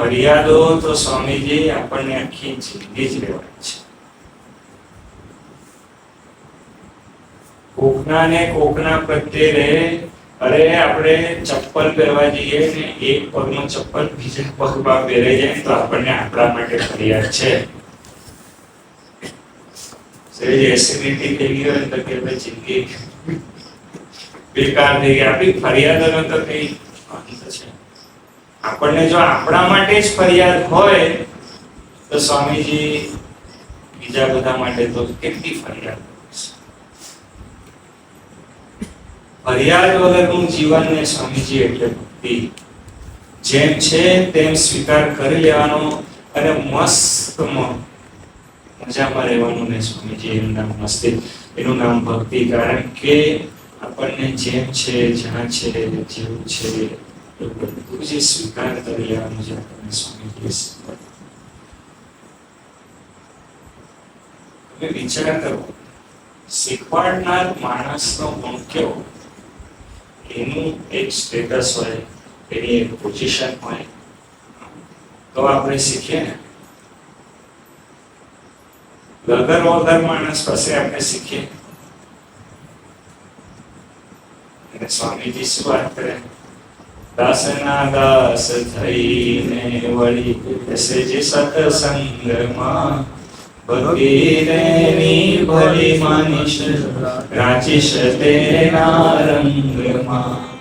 ફરિયાદો તો સ્વામીજી આપણને આખી જિંદગી જ રહેવાની છે. કોકના પ્રત્યે રહે. અરે આપણે ચપ્પલ પહેરવા જઈએ ને એક પગમાં ચપ્પલ બીજા પગમાં પહેરાઈ જાય તો આપણને આપણા માટે ફરિયાદ છે. એસિડિટી થઈ ગઈ હોય તો કે જિંદગી બેકાર થઈ ગઈ. આપણી ફરિયાદોનો તો કઈ અંત છે. આપણને જો આપણા માટે જ ફરિયાદ હોય તો સ્વામીજી બીજા બધા માટે તો કેટલી ફરિયાદ. ફરિયાદ વગરનું જીવન ને સ્વામીજી એટલે ભક્તિ. જેમ છે તેમ સ્વીકાર કરી લેવાનો અને મસ્ત મજામાં રહેવાનું ને સ્વામીજી એનું નામ મસ્તી, એનું નામ ભક્તિ. કારણ કે આપણને જેમ છે, જ્યાં છે, જેવું છે એ બધું જે સ્વીકાર કરી લેવાનું છે આપણને સ્વામીજી. તમે વિચાર કરો, શીખવાડનાર માણસનો ગુણ કેવો, એનું એક સ્ટેટસ હોય, એની એક પોઝિશન હોય તો આપણે શીખીએ ને. વગર માણસ પાસે આપણે શીખીએ. અને સ્વામીજી શું વાત કરે, દાસના દાસ થઈને વળી બેસે જે સત્સંગમાં, ભક્તિ રેની ભલી માનીશ રાચીશ તેના રંગમાં.